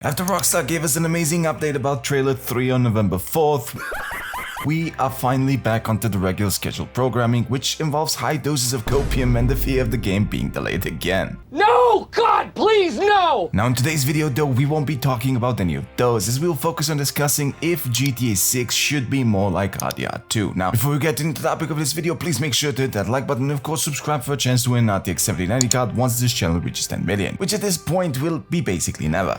After Rockstar gave us an amazing update about Trailer 3 on November 4th, we are finally back onto the regular scheduled programming, which involves high doses of copium and the fear of the game being delayed again. No! God, please, no! Now in today's video though, we won't be talking about any of those, as we'll focus on discussing if GTA 6 should be more like RDR2. Now, before we get into the topic of this video, please make sure to hit that like button and of course subscribe for a chance to win an RTX 7090 card once this channel reaches 10 million, which at this point will be basically never.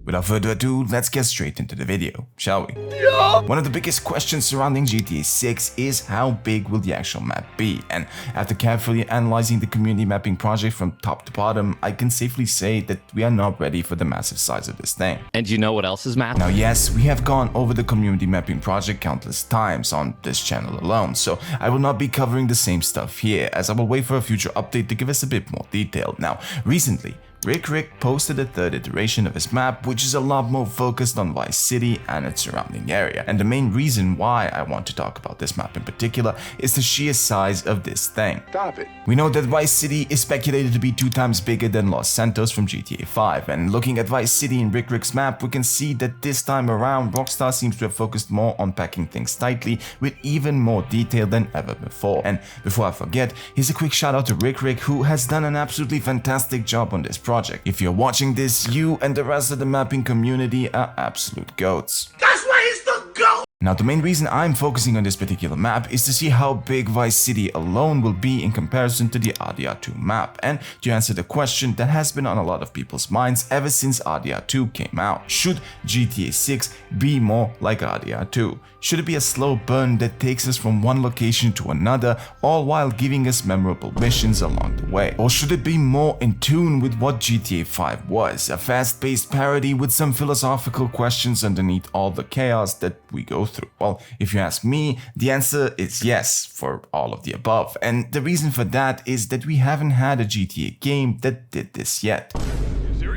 Without further ado, let's get straight into the video, shall we? Yeah. One of the biggest questions surrounding GTA 6 is how big will the actual map be, and after carefully analyzing the community mapping project from top to bottom, I can safely say that we are not ready for the massive size of this thing. And you know what else is mapped? Now yes, we have gone over the community mapping project countless times on this channel alone, so I will not be covering the same stuff here, as I will wait for a future update to give us a bit more detail. Now, recently, Rick posted a third iteration of his map, which is a lot more focused on Vice City and its surrounding area. And the main reason why I want to talk about this map in particular is the sheer size of this thing. Stop it. We know that Vice City is speculated to be 2 times bigger than Los Santos from GTA 5, and looking at Vice City in Rick's map, we can see that this time around Rockstar seems to have focused more on packing things tightly with even more detail than ever before. And before I forget, here's a quick shout out to Rick, who has done an absolutely fantastic job on this project. If you're watching this, you and the rest of the mapping community are absolute goats. That's why he's the GOAT! Now, the main reason I'm focusing on this particular map is to see how big Vice City alone will be in comparison to the RDR2 map, and to answer the question that has been on a lot of people's minds ever since RDR2 came out. Should GTA 6 be more like RDR2? Should it be a slow burn that takes us from one location to another, all while giving us memorable missions along the way? Or should it be more in tune with what GTA 5 was, a fast-paced parody with some philosophical questions underneath all the chaos that we go through? Well, if you ask me, the answer is yes for all of the above, and the reason for that is that we haven't had a GTA game that did this yet.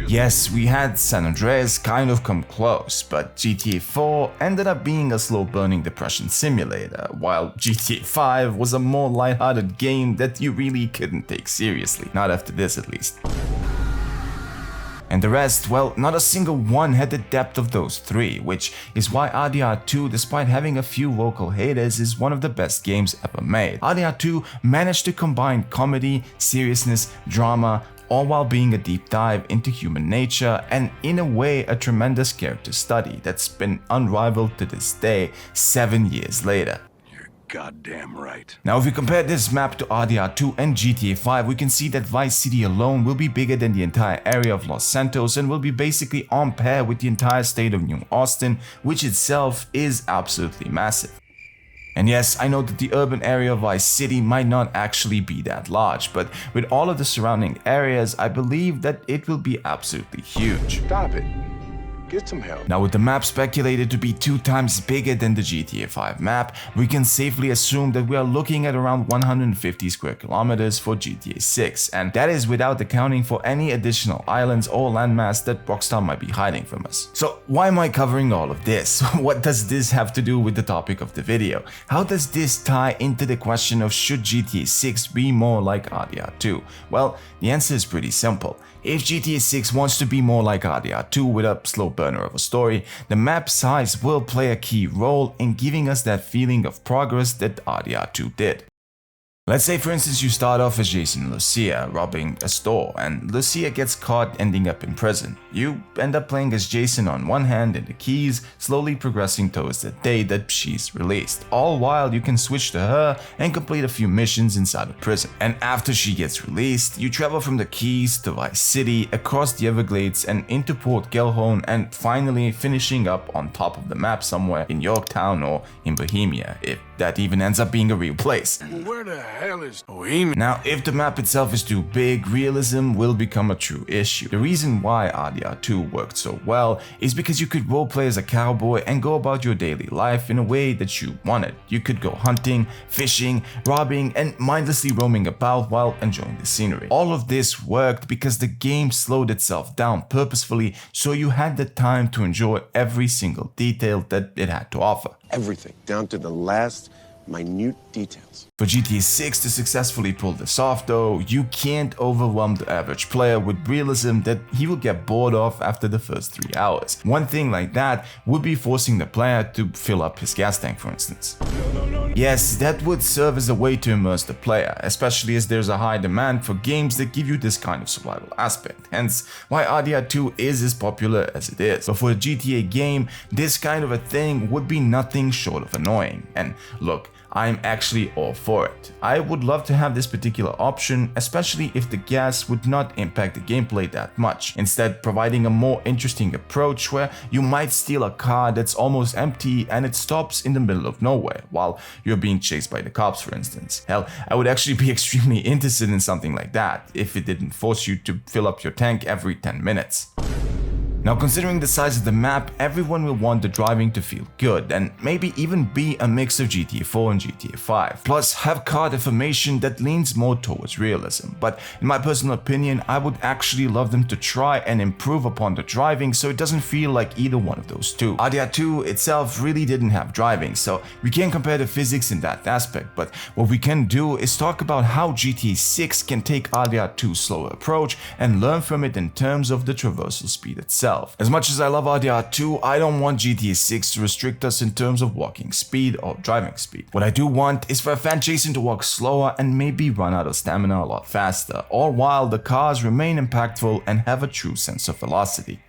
Yes, we had San Andreas kind of come close, but GTA 4 ended up being a slow-burning depression simulator, while GTA 5 was a more lighthearted game that you really couldn't take seriously, not after this at least. And the rest, well, not a single one had the depth of those three, which is why RDR2, despite having a few vocal haters, is one of the best games ever made. RDR2 managed to combine comedy, seriousness, drama, all while being a deep dive into human nature and in a way a tremendous character study that's been unrivaled to this day, 7 years later. Goddamn right. Now, if we compare this map to RDR2 and GTA 5, we can see that Vice City alone will be bigger than the entire area of Los Santos and will be basically on par with the entire state of New Austin, which itself is absolutely massive. And yes, I know that the urban area of Vice City might not actually be that large, but with all of the surrounding areas, I believe that it will be absolutely huge. Stop it. Get some help. Now, with the map speculated to be 2 times bigger than the GTA 5 map, we can safely assume that we are looking at around 150 square kilometers for GTA 6, and that is without accounting for any additional islands or landmass that Rockstar might be hiding from us. So why am I covering all of this? What does this have to do with the topic of the video? How does this tie into the question of should GTA 6 be more like RDR2? Well, the answer is pretty simple. If GTA 6 wants to be more like RDR2 with a slow burner of a story, the map size will play a key role in giving us that feeling of progress that RDR2 did. Let's say, for instance, you start off as Jason Lucia robbing a store, and Lucia gets caught ending up in prison. You end up playing as Jason on one hand in the keys, slowly progressing towards the day that she's released, all while you can switch to her and complete a few missions inside of prison. And after she gets released, you travel from the keys to Vice City, across the Everglades and into Port Gellhorn, and finally finishing up on top of the map somewhere in Yorktown or in Bohemia, if that even ends up being a real place. Where the hell is Bohemia? Now, if the map itself is too big, realism will become a true issue. The reason why RDR2 worked so well is because you could roleplay as a cowboy and go about your daily life in a way that you wanted. You could go hunting, fishing, robbing, and mindlessly roaming about while enjoying the scenery. All of this worked because the game slowed itself down purposefully, so you had the time to enjoy every single detail that it had to offer. Everything, down to the last minute details. For GTA 6 to successfully pull this off though, you can't overwhelm the average player with realism that he will get bored of after the first 3 hours. One thing like that would be forcing the player to fill up his gas tank, for instance. Yes, that would serve as a way to immerse the player, especially as there's a high demand for games that give you this kind of survival aspect, hence why RDR2 is as popular as it is. But for a GTA game, this kind of a thing would be nothing short of annoying. And look, I'm actually all for it. I would love to have this particular option, especially if the gas would not impact the gameplay that much, instead providing a more interesting approach where you might steal a car that's almost empty and it stops in the middle of nowhere while you're being chased by the cops, for instance. Hell, I would actually be extremely interested in something like that if it didn't force you to fill up your tank every 10 minutes. Now, considering the size of the map, everyone will want the driving to feel good and maybe even be a mix of GTA 4 and GTA 5, plus have car deformation that leans more towards realism. But in my personal opinion, I would actually love them to try and improve upon the driving so it doesn't feel like either one of those two. RDR2 itself really didn't have driving, so we can't compare the physics in that aspect, but what we can do is talk about how GTA 6 can take RDR2's slower approach and learn from it in terms of the traversal speed itself. As much as I love RDR2, I don't want GTA 6 to restrict us in terms of walking speed or driving speed. What I do want is for a fan chasing to walk slower and maybe run out of stamina a lot faster, all while the cars remain impactful and have a true sense of velocity.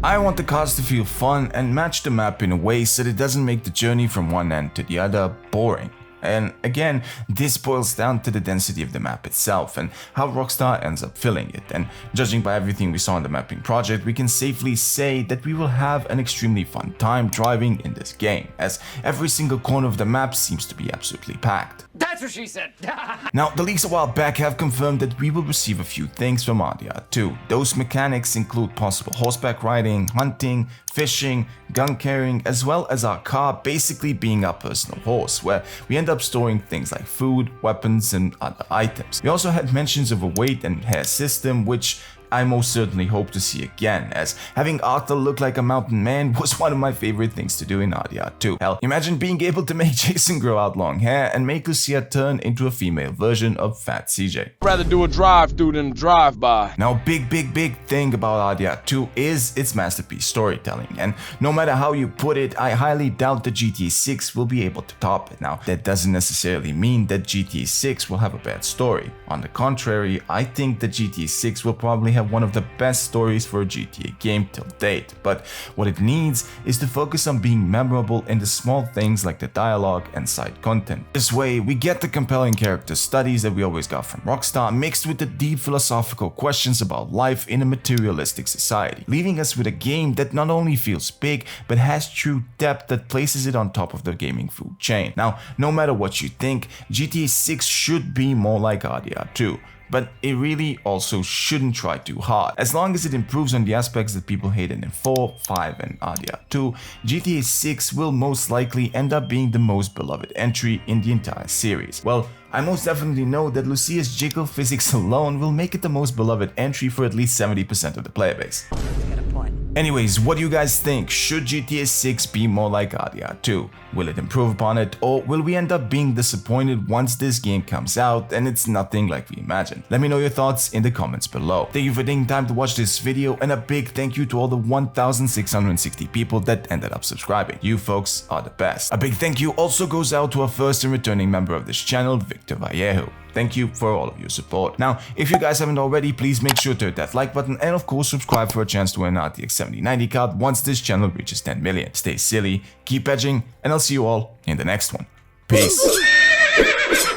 I want the cars to feel fun and match the map in a way so that it doesn't make the journey from one end to the other boring. And again, this boils down to the density of the map itself and how Rockstar ends up filling it. And judging by everything we saw in the mapping project, we can safely say that we will have an extremely fun time driving in this game, as every single corner of the map seems to be absolutely packed. That's what she said. Now, the leaks a while back have confirmed that we will receive a few things from RDR2. Those mechanics include possible horseback riding, hunting, fishing, gun carrying, as well as our car basically being our personal horse, where we end up storing things like food, weapons, and other items. We also had mentions of a weight and hair system, which I most certainly hope to see again, as having Arthur look like a mountain man was one of my favorite things to do in RDR2. Hell, imagine being able to make Jason grow out long hair and make Lucia turn into a female version of Fat CJ. Rather do a drive-through than a drive-by. Now, big thing about RDR2 is its masterpiece storytelling, and no matter how you put it, I highly doubt that GTA 6 will be able to top it. Now, that doesn't necessarily mean that GTA 6 will have a bad story. On the contrary, I think that GTA 6 will probably have one of the best stories for a GTA game till date, but what it needs is to focus on being memorable in the small things like the dialogue and side content. This way, we get the compelling character studies that we always got from Rockstar mixed with the deep philosophical questions about life in a materialistic society, leaving us with a game that not only feels big, but has true depth that places it on top of the gaming food chain. Now, no matter what you think, GTA 6 should be more like RDR2. But it really also shouldn't try too hard. As long as it improves on the aspects that people hated in 4, 5 and RDR2, GTA 6 will most likely end up being the most beloved entry in the entire series. Well, I most definitely know that Lucia's jiggle physics alone will make it the most beloved entry for at least 70% of the player base. Anyways, what do you guys think? Should GTA 6 be more like RDR2? Will it improve upon it, or will we end up being disappointed once this game comes out and it's nothing like we imagined? Let me know your thoughts in the comments below. Thank you for taking time to watch this video, and a big thank you to all the 1,660 people that ended up subscribing. You folks are the best. A big thank you also goes out to our first and returning member of this channel, Victor Vallejo. Thank you for all of your support. Now, if you guys haven't already, please make sure to hit that like button and of course subscribe for a chance to win an RTX 7090 card once this channel reaches 10 million. Stay silly, keep edging, and I'll see you all in the next one. Peace.